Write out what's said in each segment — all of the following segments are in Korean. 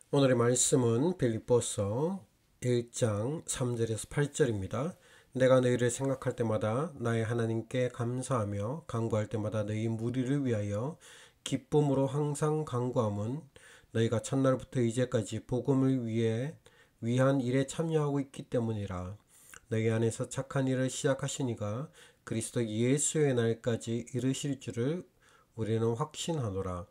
오늘의 말씀은 빌립보서 1장 3절에서 8절입니다. 내가 너희를 생각할 때마다 나의 하나님께 감사하며 간구할 때마다 너희 무리를 위하여 기쁨으로 항상 간구함은 너희가 첫날부터 이제까지 복음을 위한 일에 참여하고 있기 때문이라. 너희 안에서 착한 일을 시작하시니가 그리스도 예수의 날까지 이르실 줄을 우리는 확신하노라.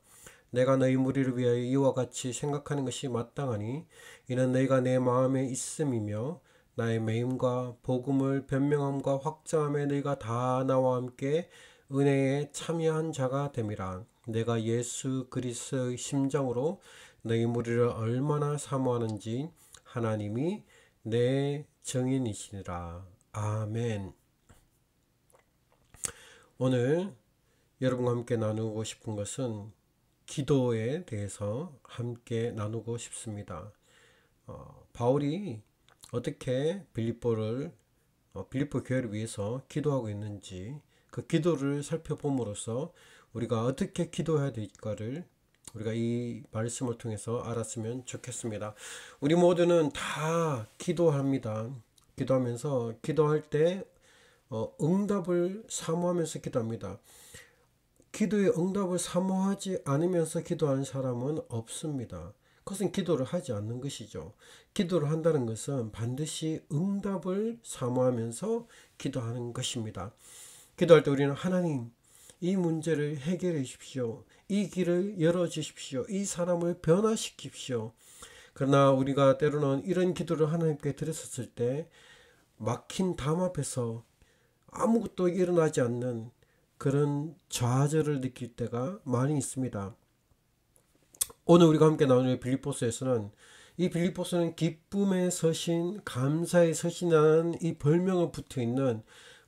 내가 너희 무리를 위하여 이와 같이 생각하는 것이 마땅하니 이는 너희가 내 마음에 있음이며 나의 매임과 복음을 변명함과 확장함에 너희가 다 나와 함께 은혜에 참여한 자가 됨이라. 내가 예수 그리스도의 심정으로 너희 무리를 얼마나 사모하는지 하나님이 내 증인이시니라. 아멘. 오늘 여러분과 함께 나누고 싶은 것은 기도에 대해서 함께 나누고 싶습니다. 바울이 어떻게 빌립보 교회를 위해서 기도하고 있는지 그 기도를 살펴봄으로써 우리가 어떻게 기도해야 될까를 우리가 이 말씀을 통해서 알았으면 좋겠습니다. 우리 모두는 다 기도합니다. 기도하면서 기도할 때 응답을 사모하면서 기도합니다. 기도의 응답을 사모하지 않으면서 기도하는 사람은 없습니다. 그것은 기도를 하지 않는 것이죠. 기도를 한다는 것은 반드시 응답을 사모하면서 기도하는 것입니다. 기도할 때 우리는 하나님, 이 문제를 해결해 주십시오. 이 길을 열어 주십시오. 이 사람을 변화시키십시오. 그러나 우리가 때로는 이런 기도를 하나님께 드렸을 때 막힌 담 앞에서 아무것도 일어나지 않는 그런 좌절을 느낄 때가 많이 있습니다. 오늘 우리가 함께 나누는 빌립보서에서는 이 빌립보서는 기쁨의 서신, 감사의 서신이라는 이 별명을 붙어 있는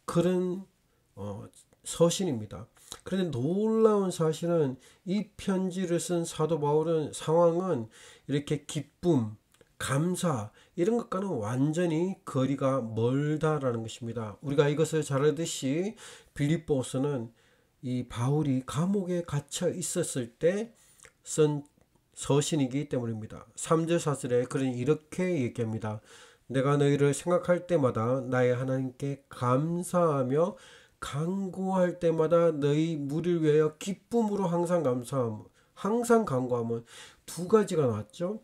그런 서신입니다. 그런데 놀라운 사실은 이 편지를 쓴 사도 바울은 상황은 이렇게 기쁨, 감사 이런 것과는 완전히 거리가 멀다라는 것입니다. 우리가 이것을 잘 알듯이 빌립보서는 이 바울이 감옥에 갇혀 있었을 때 쓴 서신이기 때문입니다. 3절 4절에 그는 이렇게 얘기합니다. 내가 너희를 생각할 때마다 나의 하나님께 감사하며 간구할 때마다 너희 무리를 위하여 기쁨으로 항상 감사함, 항상 간구함은 두 가지가 나왔죠.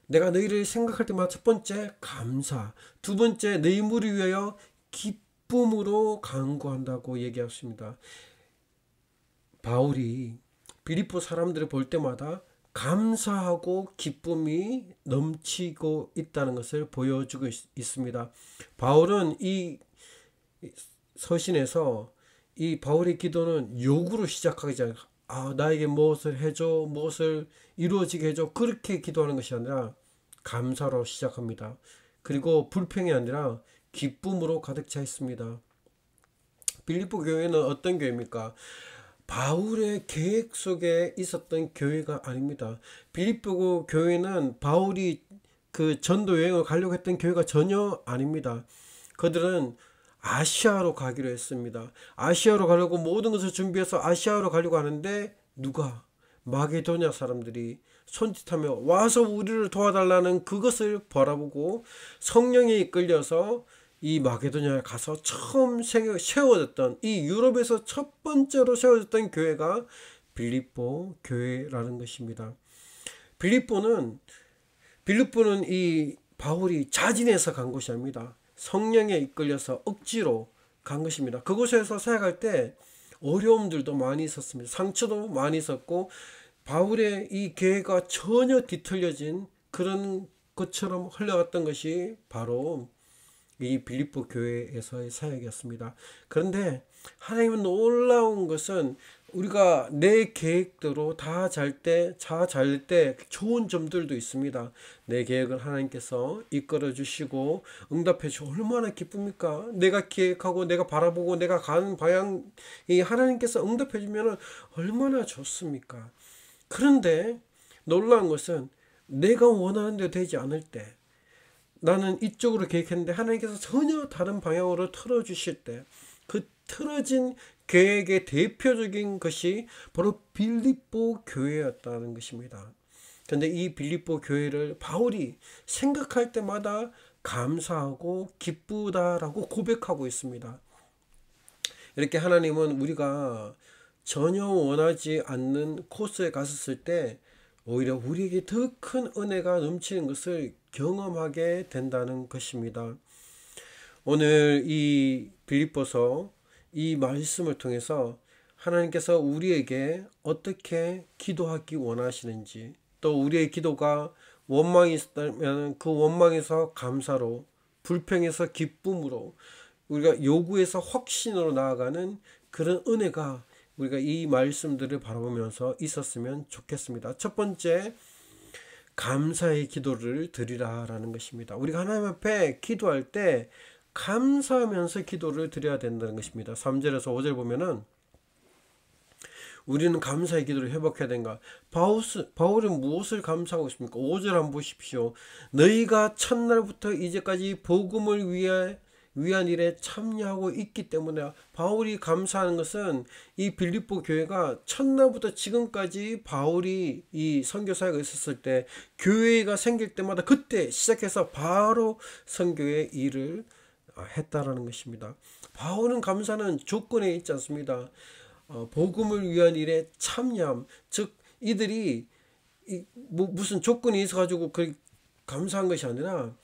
내가 너희를 생각할 때마다 첫 번째 감사, 두 번째 너희 무리를 위하여 기쁨으로 간구한다고 얘기했습니다. 바울이 빌립보 사람들을 볼 때마다 감사하고 기쁨이 넘치고 있다는 것을 보여주고 있습니다. 바울은 이 서신에서 이 바울의 기도는 요구로 시작하지 않아요. 나에게 무엇을 해줘, 무엇을 이루어지게 해줘, 그렇게 기도하는 것이 아니라 감사로 시작합니다. 그리고 불평이 아니라 기쁨으로 가득 차 있습니다. 빌립보 교회는 어떤 교회입니까? 바울의 계획 속에 있었던 교회가 아닙니다. 빌립보 교회는 바울이 그 전도 여행을 가려고 했던 교회가 전혀 아닙니다. 그들은 아시아로 가기로 했습니다. 아시아로 가려고 모든 것을 준비해서 아시아로 가려고 하는데 누가? 마게도냐 사람들이 손짓하며 와서 우리를 도와달라는 그것을 바라보고 성령에 이끌려서 이 마게도냐에 가서 처음 세워졌던 이 유럽에서 첫 번째로 세워졌던 교회가 빌립보 교회라는 것입니다. 빌립보는 이 바울이 자진해서 간 곳이 아닙니다. 성령에 이끌려서 억지로 간 것입니다. 그곳에서 사역할 때 어려움들도 많이 있었습니다. 상처도 많이 있었고 바울의 이 계획과 전혀 뒤틀려진 그런 것처럼 흘러갔던 것이 바로 이 빌립보 교회에서의 사역이었습니다. 그런데 하나님은 놀라운 것은 우리가 내 계획대로 다 잘 때 좋은 점들도 있습니다. 내 계획을 하나님께서 이끌어 주시고 응답해 주시고 얼마나 기쁩니까? 내가 계획하고 내가 바라보고 내가 가는 방향이 하나님께서 응답해 주면 얼마나 좋습니까? 그런데 놀라운 것은 내가 원하는 대로 되지 않을 때 나는 이쪽으로 계획했는데 하나님께서 전혀 다른 방향으로 틀어주실 때 그 틀어진 계획의 대표적인 것이 바로 빌립보 교회였다는 것입니다. 근데 이 빌립보 교회를 바울이 생각할 때마다 감사하고 기쁘다라고 고백하고 있습니다. 이렇게 하나님은 우리가 전혀 원하지 않는 코스에 갔었을 때 오히려 우리에게 더 큰 은혜가 넘치는 것을 경험하게 된다는 것입니다. 오늘 이 빌립보서 이 말씀을 통해서 하나님께서 우리에게 어떻게 기도하기 원하시는지, 또 우리의 기도가 원망이 있다면 그 원망에서 감사로, 불평에서 기쁨으로, 우리가 요구에서 확신으로 나아가는 그런 은혜가 우리가 이 말씀들을 바라보면서 있었으면 좋겠습니다. 첫 번째, 감사의 기도를 드리라라는 것입니다. 우리가 하나님 앞에 기도할 때 감사하면서 기도를 드려야 된다는 것입니다. 3절에서 5절 보면은 우리는 감사의 기도를 회복해야 되는가? 바울은 무엇을 감사하고 있습니까? 5절 한번 보십시오. 너희가 첫날부터 이제까지 복음을 위한 일에 참여하고 있기 때문에, 바울이 감사하는 것은 이 빌립보 교회가 첫날부터 지금까지 바울이 이 선교사역에 있었을 때 교회가 생길 때마다 그때 시작해서 바로 선교의 일을 했다라는 것입니다. 바울은 감사는 조건에 있지 않습니다. 복음을 위한 일에 참여함, 즉 이들이 무슨 조건이 있어가지고 그 감사한 것이 아니라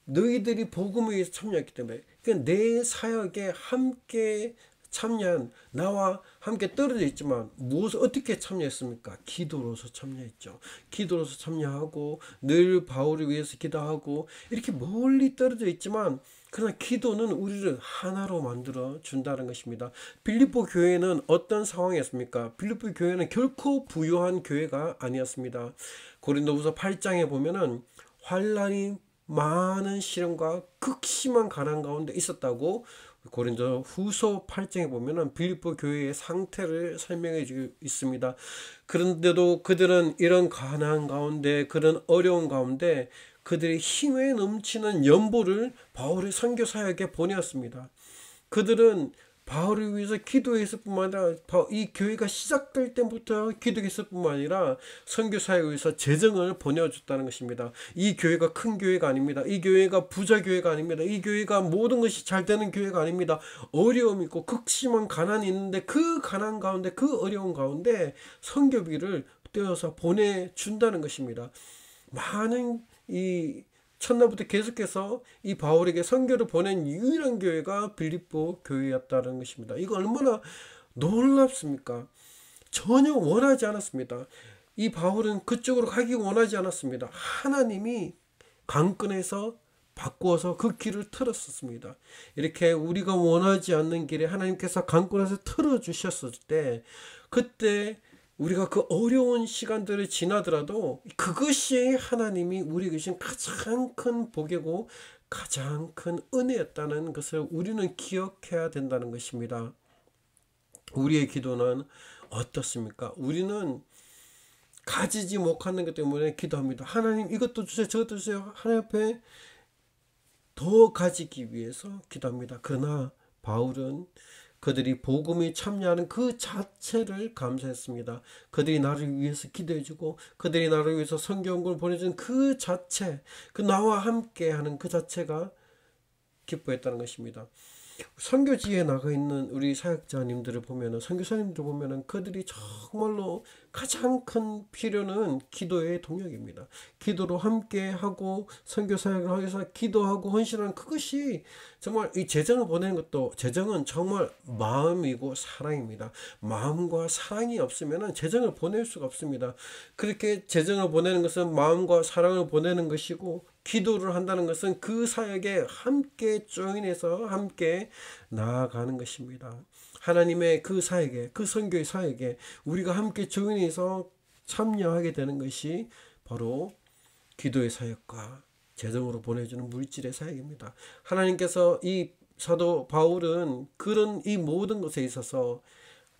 너희들이 복음을 위해서 참여했기 때문에, 그러니까 내 사역에 함께 참여한, 나와 함께 떨어져 있지만 무엇을 어떻게 참여했습니까? 기도로서 참여했죠. 기도로서 참여하고 늘 바울을 위해서 기도하고, 이렇게 멀리 떨어져 있지만 그러나 기도는 우리를 하나로 만들어 준다는 것입니다. 빌립보 교회는 어떤 상황이었습니까? 빌립보 교회는 결코 부유한 교회가 아니었습니다. 고린도후서 8장에 보면은 환난이 많은 시련과 극심한 가난 가운데 있었다고 고린도 후서 8장에 보면은 빌립보 교회의 상태를 설명해 주고 있습니다. 그런데도 그들은 이런 가난 가운데, 그런 어려운 가운데 그들의 힘에 넘치는 연보를 바울의 선교 사역에 보내었습니다. 그들은 바울을 위해서 기도했을 뿐만 아니라 이 교회가 시작될 때부터 기도했을 뿐만 아니라 선교 사역을 위해서 재정을 보내줬다는 것입니다. 이 교회가 큰 교회가 아닙니다. 이 교회가 부자 교회가 아닙니다. 이 교회가 모든 것이 잘 되는 교회가 아닙니다. 어려움이 있고 극심한 가난이 있는데 그 가난 가운데, 그 어려운 가운데 선교비를 떼어서 보내준다는 것입니다. 많은 이 첫날부터 계속해서 이 바울에게 선교를 보낸 유일한 교회가 빌립보 교회였다는 것입니다. 이거 얼마나 놀랍습니까? 전혀 원하지 않았습니다. 이 바울은 그쪽으로 가기 원하지 않았습니다. 하나님이 강권해서 바꾸어서 그 길을 틀었었습니다. 이렇게 우리가 원하지 않는 길에 하나님께서 강권해서 틀어주셨을 때, 그때 우리가 그 어려운 시간들을 지나더라도 그것이 하나님이 우리에게 주신 가장 큰 복이고 가장 큰 은혜였다는 것을 우리는 기억해야 된다는 것입니다. 우리의 기도는 어떻습니까? 우리는 가지지 못하는 것 때문에 기도합니다. 하나님 이것도 주세요, 저것도 주세요. 하나님 앞에 더 가지기 위해서 기도합니다. 그러나 바울은 그들이 복음에 참여하는 그 자체를 감사했습니다. 그들이 나를 위해서 기도해주고 그들이 나를 위해서 성경을 보내준 그 자체, 그 나와 함께하는 그 자체가 기뻐했다는 것입니다. 선교지에 나가 있는 우리 사역자님들을 보면은, 선교사님들 보면은 그들이 정말로 가장 큰 필요는 기도의 동력입니다. 기도로 함께 하고 선교 사역을 하기 위해서 기도하고 헌신하는 그것이 정말, 이 재정을 보내는 것도, 재정은 정말 마음이고 사랑입니다. 마음과 사랑이 없으면은 재정을 보낼 수가 없습니다. 그렇게 재정을 보내는 것은 마음과 사랑을 보내는 것이고, 기도를 한다는 것은 그 사역에 함께 조인해서 함께 나아가는 것입니다. 하나님의 그 사역에, 그 선교의 사역에 우리가 함께 조인해서 참여하게 되는 것이 바로 기도의 사역과 재정으로 보내주는 물질의 사역입니다. 하나님께서 이 사도 바울은 그런 이 모든 것에 있어서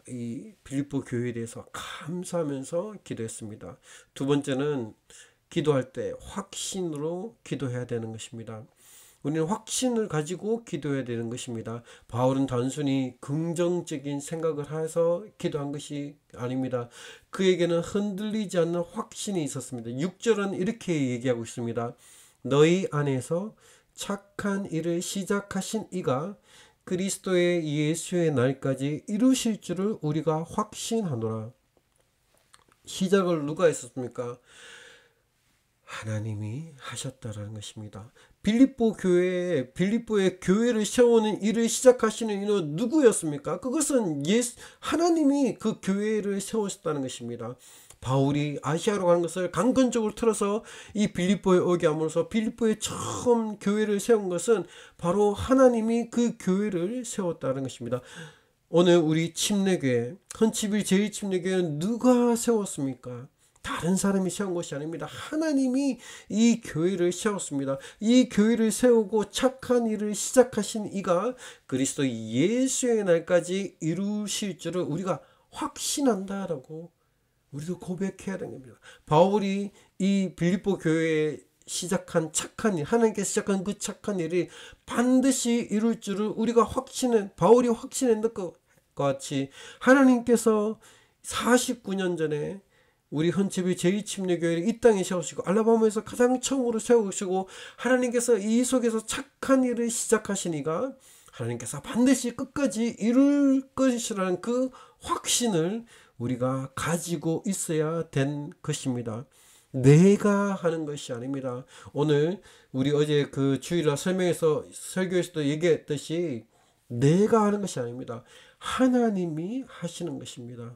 이 빌립보 교회에 대해서 감사하면서 기도했습니다. 두 번째는 기도할 때 확신으로 기도해야 되는 것입니다. 우리는 확신을 가지고 기도해야 되는 것입니다. 바울은 단순히 긍정적인 생각을 해서 기도한 것이 아닙니다. 그에게는 흔들리지 않는 확신이 있었습니다. 6절은 이렇게 얘기하고 있습니다. 너희 안에서 착한 일을 시작하신 이가 그리스도의 예수의 날까지 이루실 줄을 우리가 확신하노라. 시작을 누가 했었습니까? 하나님이 하셨다라는 것입니다. 빌립보의 교회를 세우는 일을 시작하시는 이는 누구였습니까? 그것은 하나님이 그 교회를 세우셨다는 것입니다. 바울이 아시아로 가는 것을 강건적으로 틀어서 이 빌립보에 오게 함으로써 빌립보에 처음 교회를 세운 것은 바로 하나님이 그 교회를 세웠다는 것입니다. 오늘 우리 침례교회, 헌치빌 제2침례교회는 누가 세웠습니까? 다른 사람이 세운 것이 아닙니다. 하나님이 이 교회를 세웠습니다. 이 교회를 세우고 착한 일을 시작하신 이가 그리스도 예수의 날까지 이루실 줄을 우리가 확신한다라고 우리도 고백해야 되는 겁니다. 바울이 이 빌립보 교회에 시작한 착한 일, 하나님께서 시작한 그 착한 일이 반드시 이룰 줄을 우리가 바울이 확신했던 것 같이 하나님께서 49년 전에 우리 헌치빌 제2침례교회를 이 땅에 세우시고 알라바마에서 가장 처음으로 세우시고 하나님께서 이 속에서 착한 일을 시작하시니까 하나님께서 반드시 끝까지 이룰 것이라는 그 확신을 우리가 가지고 있어야 된 것입니다. 내가 하는 것이 아닙니다. 오늘 우리 어제 그 주일날 설교에서도 얘기했듯이 내가 하는 것이 아닙니다. 하나님이 하시는 것입니다.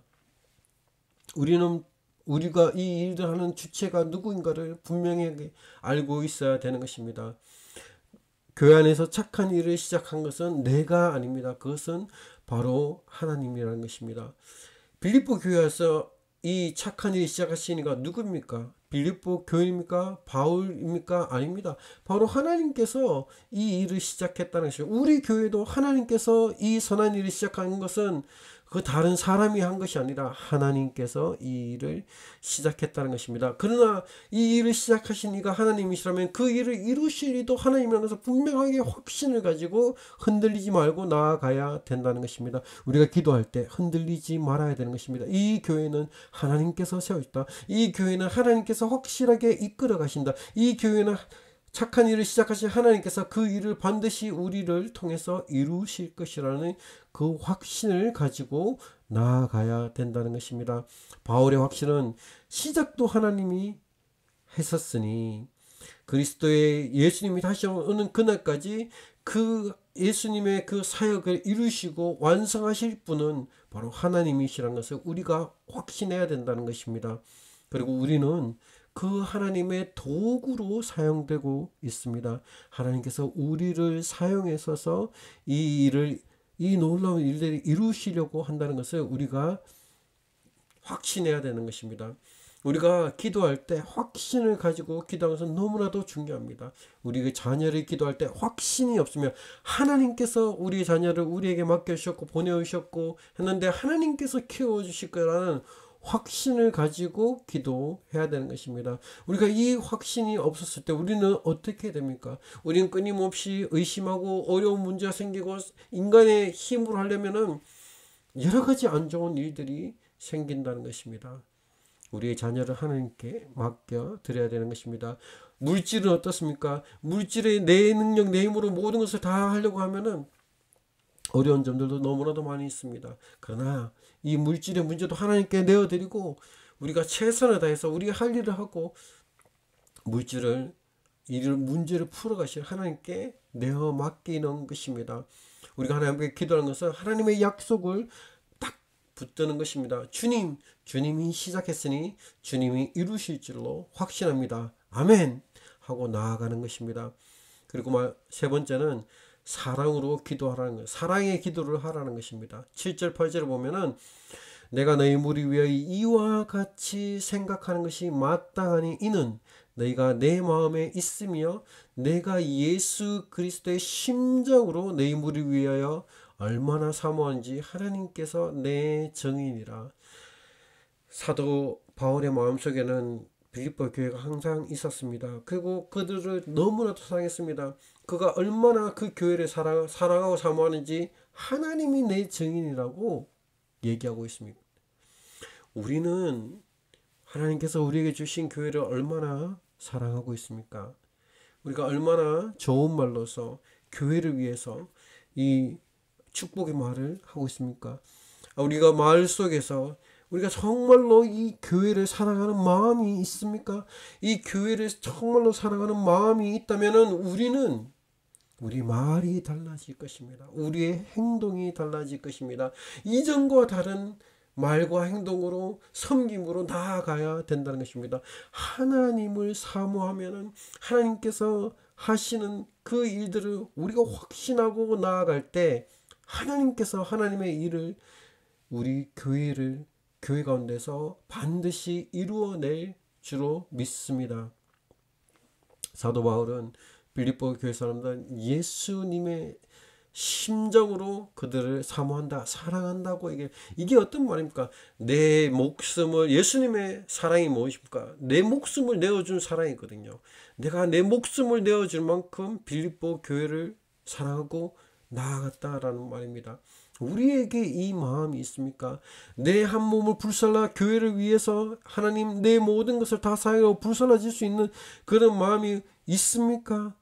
우리가 이 일을 하는 주체가 누구인가를 분명히 알고 있어야 되는 것입니다. 교회 안에서 착한 일을 시작한 것은 내가 아닙니다. 그것은 바로 하나님이라는 것입니다. 빌립보 교회에서 이 착한 일을 시작하시니까 누굽니까? 빌립보 교회입니까? 바울입니까? 아닙니다. 바로 하나님께서 이 일을 시작했다는 것이죠. 우리 교회도 하나님께서 이 선한 일을 시작한 것은 그 다른 사람이 한 것이 아니라 하나님께서 이 일을 시작했다는 것입니다. 그러나 이 일을 시작하신 이가 하나님이시라면 그 일을 이루실 이도 하나님이라는 것을 분명하게 확신을 가지고 흔들리지 말고 나아가야 된다는 것입니다. 우리가 기도할 때 흔들리지 말아야 되는 것입니다. 이 교회는 하나님께서 세우셨다. 이 교회는 하나님께서 확실하게 이끌어 가신다. 이 교회는 착한 일을 시작하신 하나님께서 그 일을 반드시 우리를 통해서 이루실 것이라는 그 확신을 가지고 나아가야 된다는 것입니다. 바울의 확신은 시작도 하나님이 했었으니 그리스도의 예수님이 다시 오는 그날까지 그 예수님의 그 사역을 이루시고 완성하실 분은 바로 하나님이시라는 것을 우리가 확신해야 된다는 것입니다. 그리고 우리는 그 하나님의 도구로 사용되고 있습니다. 하나님께서 우리를 사용해서 이 놀라운 일들을 이루시려고 한다는 것을 우리가 확신해야 되는 것입니다. 우리가 기도할 때 확신을 가지고 기도하는 것은 너무나도 중요합니다. 우리의 자녀를 기도할 때 확신이 없으면 하나님께서 우리 자녀를 우리에게 맡겨주셨고 보내주셨고 했는데 하나님께서 키워주실 거라는 확신을 가지고 기도해야 되는 것입니다. 우리가 이 확신이 없었을 때 우리는 어떻게 됩니까? 우리는 끊임없이 의심하고 어려운 문제가 생기고 인간의 힘으로 하려면은 여러 가지 안 좋은 일들이 생긴다는 것입니다. 우리의 자녀를 하나님께 맡겨 드려야 되는 것입니다. 물질은 어떻습니까? 물질의 내 능력, 내 힘으로 모든 것을 다 하려고 하면은 어려운 점들도 너무나도 많이 있습니다. 그러나 이 물질의 문제도 하나님께 내어드리고 우리가 최선을 다해서 우리가 할 일을 하고 문제를 풀어가실 하나님께 내어 맡기는 것입니다. 우리가 하나님께 기도하는 것은 하나님의 약속을 딱 붙드는 것입니다. 주님이 시작했으니 주님이 이루실 줄로 확신합니다. 아멘 하고 나아가는 것입니다. 그리고 세 번째는 사랑으로 기도하라는 것, 사랑의 기도를 하라는 것입니다. 7절 8절을 보면은 내가 너희 무리 위하여 이와 같이 생각하는 것이 마땅하니 이는 너희가 내 마음에 있으며 내가 예수 그리스도의 심정으로 너희 무리 위하여 얼마나 사모하는지 하나님께서 내 증인이라. 사도 바울의 마음속에는 빌립보 교회가 항상 있었습니다. 그리고 그들을 너무나도 사랑했습니다. 그가 얼마나 그 교회를 사랑하고 사모하는지 하나님이 내 증인이라고 얘기하고 있습니다. 우리는 하나님께서 우리에게 주신 교회를 얼마나 사랑하고 있습니까? 우리가 얼마나 좋은 말로서 교회를 위해서 이 축복의 말을 하고 있습니까? 우리가 마을 속에서 우리가 정말로 이 교회를 사랑하는 마음이 있습니까? 이 교회를 정말로 사랑하는 마음이 있다면 우리는 우리 말이 달라질 것입니다. 우리의 행동이 달라질 것입니다. 이전과 다른 말과 행동으로 섬김으로 나아가야 된다는 것입니다. 하나님을 사모하면 하나님께서 하시는 그 일들을 우리가 확신하고 나아갈 때 하나님께서 하나님의 일을 우리 교회 가운데서 반드시 이루어낼 줄로 믿습니다. 사도 바울은 빌립보 교회 사람들 예수님의 심정으로 그들을 사모한다, 사랑한다고 이게 어떤 말입니까? 내 목숨을, 예수님의 사랑이 무엇입니까? 내 목숨을 내어준 사랑이거든요. 내가 내 목숨을 내어줄 만큼 빌립보 교회를 사랑하고 나아갔다라는 말입니다. 우리에게 이 마음이 있습니까? 내 한 몸을 불살라 교회를 위해서 하나님 내 모든 것을 다 사용하고 불살라질 수 있는 그런 마음이 있습니까?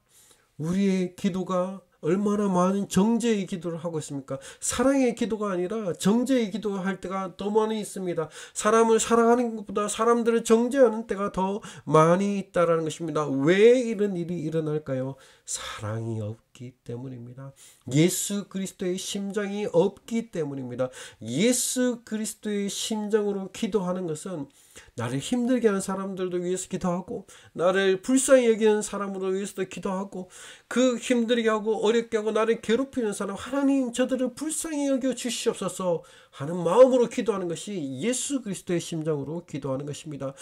우리의 기도가 얼마나 많은 정죄의 기도를 하고 있습니까? 사랑의 기도가 아니라 정죄의 기도할 때가 더 많이 있습니다. 사람을 사랑하는 것보다 사람들을 정죄하는 때가 더 많이 있다는 것입니다. 왜 이런 일이 일어날까요? 사랑이 없기 때문입니다. 예수 그리스도의 심장이 없기 때문입니다. 예수 그리스도의 심정으로 기도하는 것은 나를 힘들게 하는 사람들도 위해서 기도하고 나를 불쌍히 여기는 사람으로 위해서도 기도하고 그 힘들게 하고 어렵게 하고 나를 괴롭히는 사람 하나님 저들을 불쌍히 여겨 주시옵소서 하는 마음으로 기도하는 것이 예수 그리스도의 심장으로 기도하는 것입니다.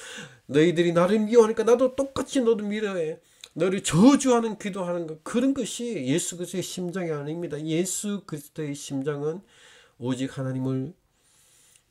너희들이 나를 미워하니까 나도 똑같이 너도 미워해. 너를 저주하는 기도하는 것 그런 것이 예수 그리스도의 심장이 아닙니다. 예수 그리스도의 심장은 오직 하나님을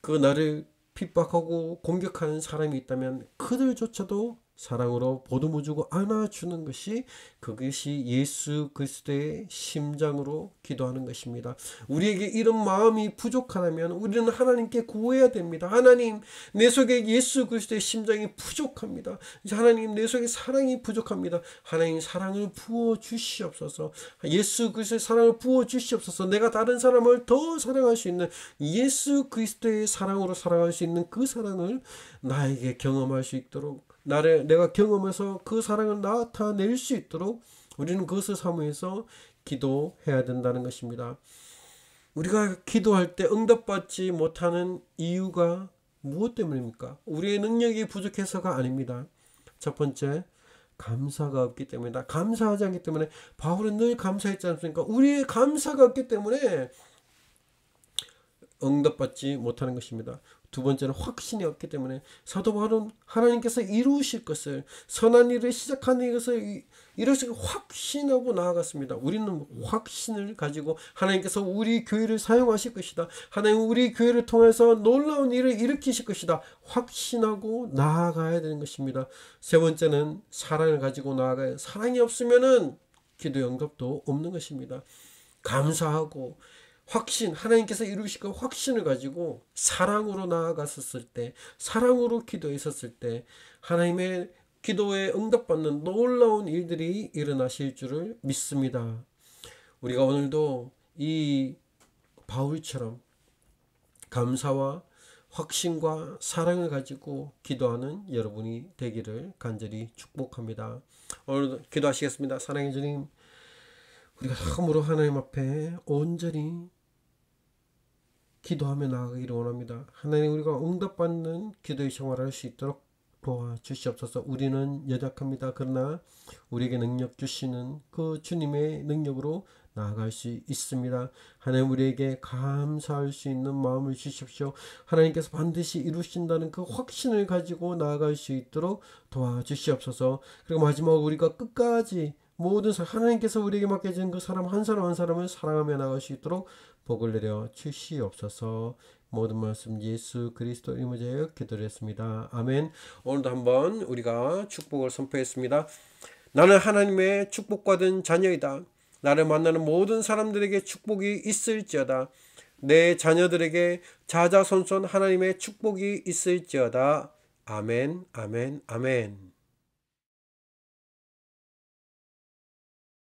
그 나를 핍박하고 공격하는 사람이 있다면 그들조차도 사랑으로 보듬어주고 안아주는 것이 그것이 예수 그리스도의 심장으로 기도하는 것입니다. 우리에게 이런 마음이 부족하다면 우리는 하나님께 구해야 됩니다. 하나님 내 속에 예수 그리스도의 심장이 부족합니다. 하나님 내 속에 사랑이 부족합니다. 하나님 사랑을 부어 주시옵소서. 예수 그리스도의 사랑을 부어 주시옵소서. 내가 다른 사람을 더 사랑할 수 있는 예수 그리스도의 사랑으로 사랑할 수 있는 그 사랑을 나에게 경험할 수 있도록 내가 경험해서 그 사랑을 나타낼 수 있도록 우리는 그것을 사모해서 기도해야 된다는 것입니다. 우리가 기도할 때 응답받지 못하는 이유가 무엇 때문입니까? 우리의 능력이 부족해서가 아닙니다. 첫 번째, 감사가 없기 때문이다. 감사하지 않기 때문에 바울은 늘 감사했지 않습니까? 우리의 감사가 없기 때문에 응답받지 못하는 것입니다. 두 번째는 확신이 없기 때문에 사도 바울은 하나님께서 이루실 것을 선한 일을 시작하는 것을 이것을 확신하고 나아갔습니다. 우리는 확신을 가지고 하나님께서 우리 교회를 사용하실 것이다. 하나님 우리 교회를 통해서 놀라운 일을 일으키실 것이다. 확신하고 나아가야 되는 것입니다. 세 번째는 사랑을 가지고 나아가야 사랑이 없으면은 기도 응답도 없는 것입니다. 감사하고 확신, 하나님께서 이루실 그 확신을 가지고 사랑으로 나아갔었을 때, 사랑으로 기도했었을 때 하나님의 기도에 응답받는 놀라운 일들이 일어나실 줄을 믿습니다. 우리가 오늘도 이 바울처럼 감사와 확신과 사랑을 가지고 기도하는 여러분이 되기를 간절히 축복합니다. 오늘도 기도하시겠습니다. 사랑의 주님, 우리가 참으로 하나님 앞에 온전히 기도하며 나아가기를 원합니다. 하나님 우리가 응답받는 기도의 생활을 할 수 있도록 도와주시옵소서. 우리는 연약합니다. 그러나 우리에게 능력 주시는 그 주님의 능력으로 나아갈 수 있습니다. 하나님 우리에게 감사할 수 있는 마음을 주십시오. 하나님께서 반드시 이루신다는 그 확신을 가지고 나아갈 수 있도록 도와주시옵소서. 그리고 마지막으로 우리가 끝까지 모든 하나님께서 우리에게 맡겨진 그 사람 한 사람 한 사람을 사랑하며 나갈 수 있도록 복을 내려 주시옵소서. 모든 말씀 예수 그리스도 이름으로 제어 기도했습니다. 아멘. 오늘도 한번 우리가 축복을 선포했습니다. 나는 하나님의 축복받은 자녀이다. 나를 만나는 모든 사람들에게 축복이 있을지어다. 내 자녀들에게 자자손손 하나님의 축복이 있을지어다. 아멘, 아멘, 아멘.